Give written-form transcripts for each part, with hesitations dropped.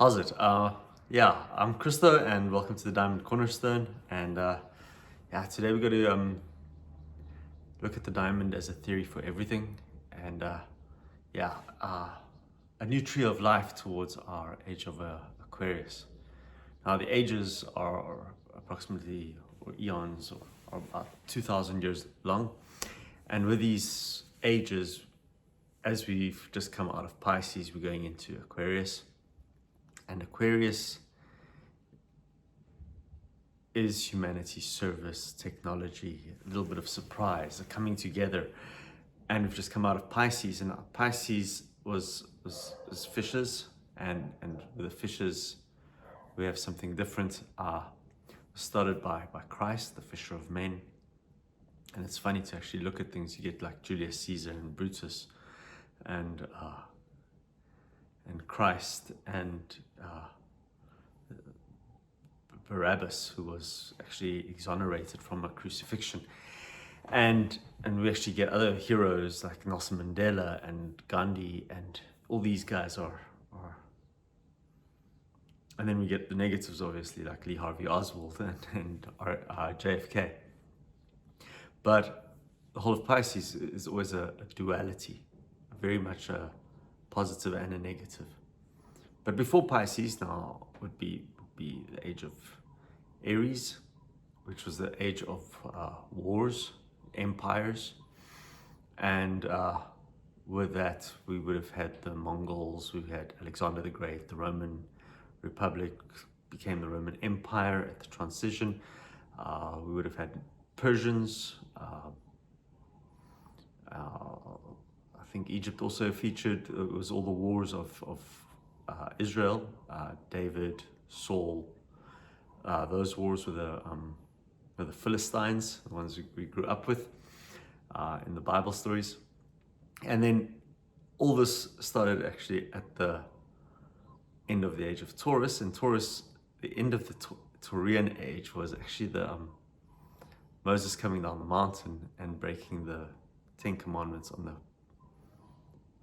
How's it? Yeah, I'm Christo, and welcome to the Diamond Cornerstone. And yeah, today we're going to look at the diamond as a theory for everything, and yeah, a new tree of life towards our age of Aquarius. Now, the ages are approximately, or eons, or about 2,000 years long, and with these ages, as we've just come out of Pisces, we're going into Aquarius. And Aquarius is humanity's service, technology, a little bit of surprise, a coming together. And we've just come out of Pisces, and Pisces was fishes, and with the fishes, we have something different. Started by Christ, the fisher of men. And it's funny to actually look at things. You get like Julius Caesar and Brutus, and Christ, and Barabbas, who was actually exonerated from a crucifixion, and we actually get other heroes like Nelson Mandela and Gandhi, and all these guys are and then we get the negatives, obviously, like Lee Harvey Oswald and JFK. But the whole of Pisces is always a duality, very much a positive and a negative. But before Pisces now would be the age of Aries, which was the age of wars, empires, and with that we would have had the Mongols, we had Alexander the Great, the Roman Republic became the Roman Empire at the transition. We would have had Persians. I think Egypt also featured. It was all the wars of Israel, David, Saul. Those wars were the Philistines, the ones we grew up with in the Bible stories. And then all this started actually at the end of the age of Taurus. And Taurus, the end of the Taurian age, was actually the Moses coming down the mountain and breaking the 10 commandments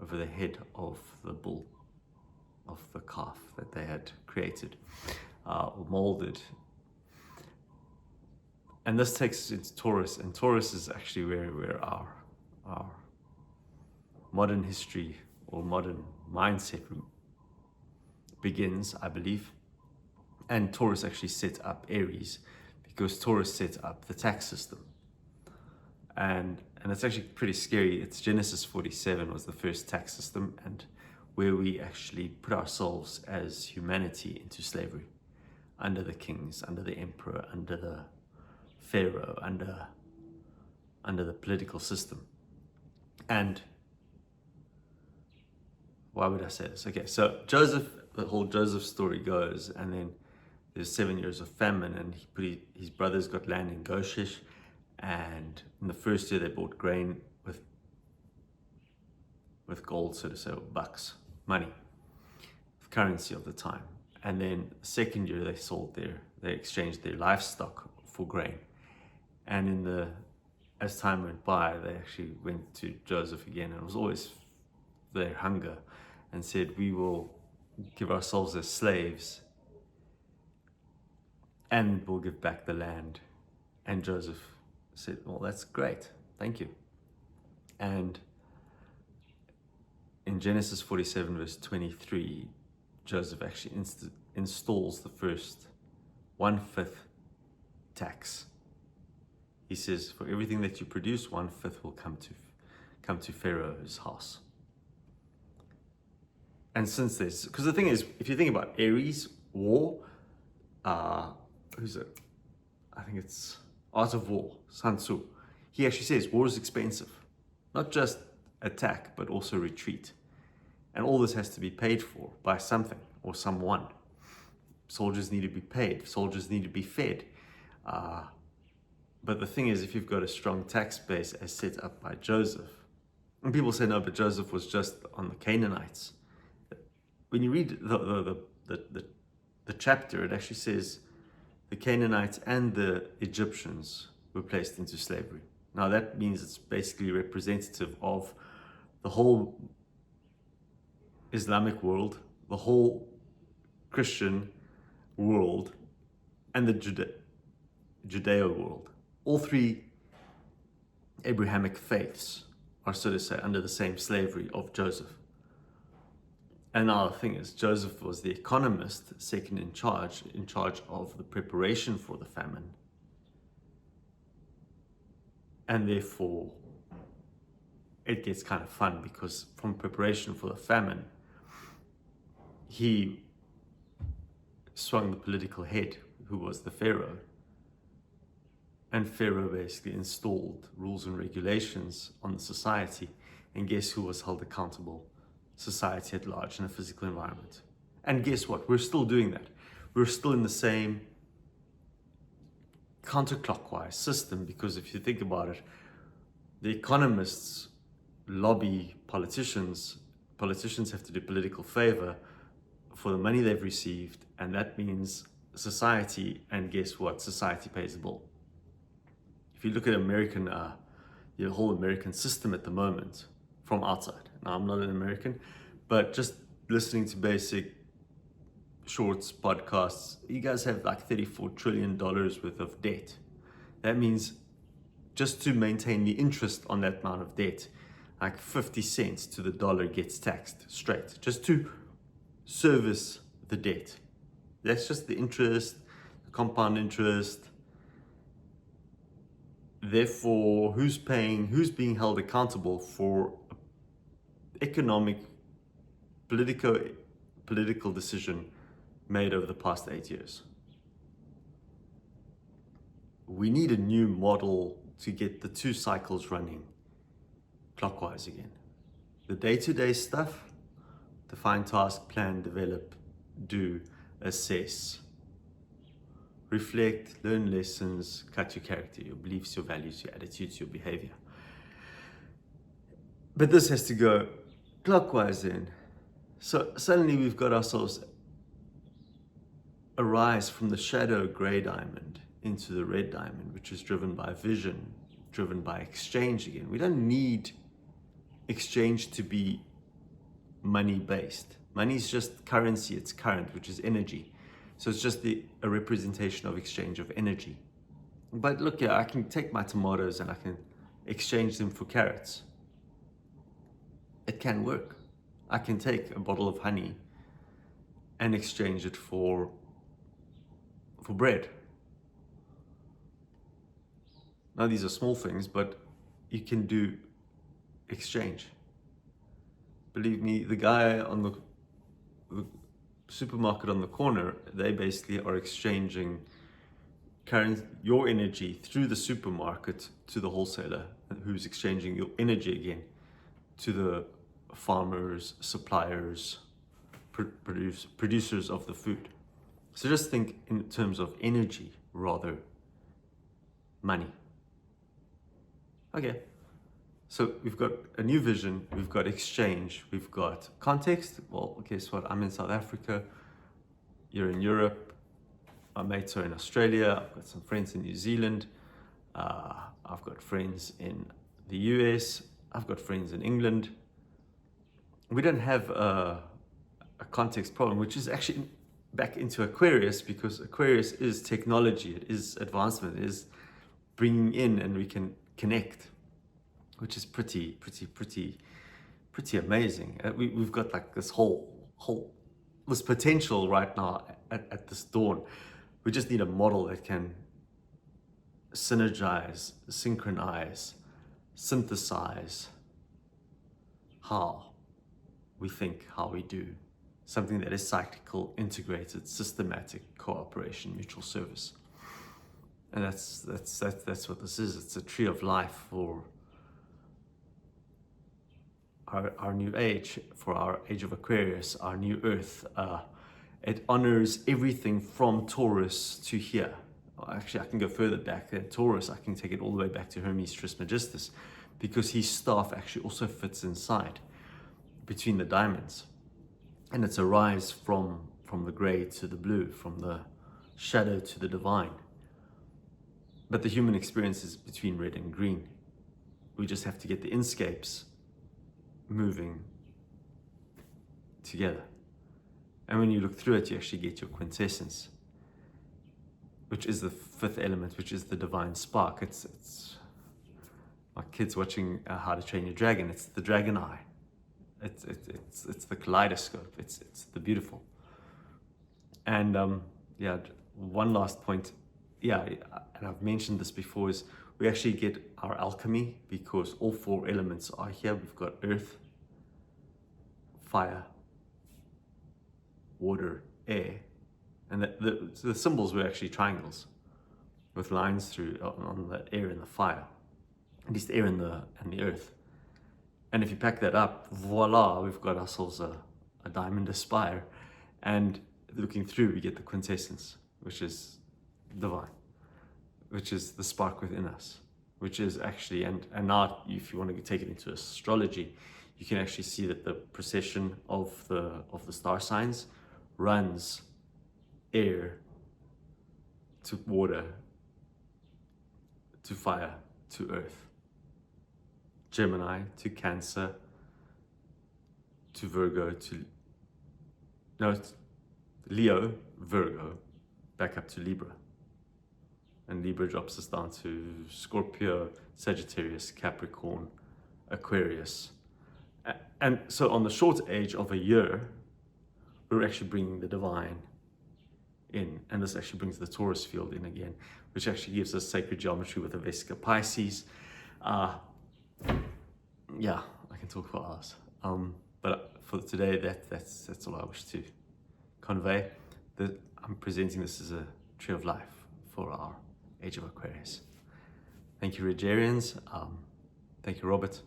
over the head of the bull, of the calf that they had created or molded. And this takes us into Taurus, and Taurus is actually where our modern history or modern mindset begins, I believe. And Taurus actually set up Aries, because Taurus set up the tax system. And it's actually pretty scary. It's Genesis 47 was the first tax system, and where we actually put ourselves as humanity into slavery, under the kings, under the emperor, under the pharaoh, under the political system. And why would I say this? Okay, so Joseph, the whole Joseph story goes, and then there's 7 years of famine, and his brothers got land in Goshen, and in the first year they bought grain with gold, so to say, or bucks, money, the currency of the time. And then the second year they exchanged their livestock for grain. And as time went by, they actually went to Joseph again, and it was always their hunger, and said, we will give ourselves as slaves and we'll give back the land. And Joseph said, well, that's great, thank you. And in Genesis 47 verse 23, Joseph actually installs the first 1/5 tax. He says, for everything that you produce, 1/5 will come to Pharaoh's house. And since this, because the thing is, if you think about Aries, war, who's it? I think it's Art of War, Sun Tzu. He actually says war is expensive, not just attack, but also retreat. And all this has to be paid for by something or someone. Soldiers need to be paid, soldiers need to be fed. But the thing is, if you've got a strong tax base as set up by Joseph, and people say, no, but Joseph was just on the Canaanites. When you read the chapter, it actually says the Canaanites and the Egyptians were placed into slavery. Now that means it's basically representative of the whole Islamic world, the whole Christian world and the Judeo world. All three Abrahamic faiths are, so to say, under the same slavery of Joseph. And now the thing is, Joseph was the economist, second in charge of the preparation for the famine. And therefore, it gets kind of fun, because from preparation for the famine, he swung the political head, who was the Pharaoh. And Pharaoh basically installed rules and regulations on the society. And guess who was held accountable? Society at large in a physical environment. And guess what? We're still doing that. We're still in the same counterclockwise system, because if you think about it, the economists lobby politicians. Politicians have to do political favor for the money they've received, and that means society, and guess what? Society pays the bill. If you look at the whole American system at the moment from outside. Now, I'm not an American, but just listening to basic shorts, podcasts, you guys have like $34 trillion worth of debt. That means just to maintain the interest on that amount of debt, like 50 cents to the dollar gets taxed straight, just to service the debt. That's just the interest, the compound interest. Therefore, who's being held accountable for economic, political decision made over the past 8 years? We need a new model to get the two cycles running clockwise again. The day-to-day stuff, define, task, plan, develop, do, assess, reflect, learn lessons, cut your character, your beliefs, your values, your attitudes, your behavior. But this has to go clockwise in. So suddenly we've got ourselves a rise from the shadow gray diamond into the red diamond, which is driven by vision, driven by exchange again. We don't need exchange to be money-based. Money is just currency, it's current, which is energy. So it's just a representation of exchange of energy. But look here, I can take my tomatoes and I can exchange them for carrots. It can work. I can take a bottle of honey and exchange it for bread. Now these are small things, but you can do exchange. Believe me, the guy on the supermarket on the corner, they basically are exchanging your energy through the supermarket to the wholesaler, who's exchanging your energy again to the farmers, suppliers, producers of the food. So just think in terms of energy rather money. Okay, so we've got a new vision, we've got exchange, we've got context. Well, guess what? I'm in South Africa, you're in Europe, my mates are in Australia, I've got some friends in New Zealand, I've got friends in the US, I've got friends in England. We don't have a context problem, which is actually back into Aquarius, because Aquarius is technology, it is advancement, it is bringing in, and we can connect, which is pretty amazing. We've got like this this potential right now at this dawn. We just need a model that can synergize, synchronize, synthesize how we think, how we do. Something that is cyclical, integrated, systematic, cooperation, mutual service. And that's what this is. It's a tree of life for our new age, for our age of Aquarius, our new earth. It honors everything from Taurus to here. Actually, I can go further back than Taurus. I can take it all the way back to Hermes Trismegistus, because his staff actually also fits inside between the diamonds. And it's a rise from the gray to the blue, from the shadow to the divine. But the human experience is between red and green. We just have to get the inscapes moving together. And when you look through it, you actually get your quintessence, which is the fifth element, which is the divine spark. It's my kids watching How to Train Your Dragon. It's the dragon eye. It's the kaleidoscope. It's the beautiful. And yeah, one last point. Yeah, and I've mentioned this before, is we actually get our alchemy because all four elements are here. We've got earth, fire, water, air, and the symbols were actually triangles with lines through on the air and the fire, at least the air and the earth. And if you pack that up, voila, we've got ourselves a diamond aspire. And looking through, we get the quintessence, which is divine, which is the spark within us, which is actually, and now if you want to take it into astrology, you can actually see that the precession of the star signs runs air to water to fire to earth, Gemini to Cancer to Virgo to Leo, Virgo, back up to Libra. And Libra drops us down to Scorpio, Sagittarius, Capricorn, Aquarius. And so on the short age of a year, we're actually bringing the divine in. And this actually brings the Taurus field in again, which actually gives us sacred geometry with the Vesica Pisces. Yeah, I can talk for hours. But for today, that's all I wish to convey. I'm presenting this as a tree of life for our Age of Aquarius. Thank you, Rogerians. Thank you, Robert.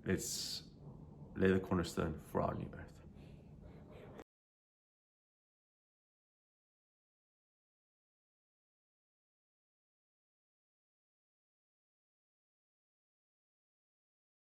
Let's lay the cornerstone for our new earth.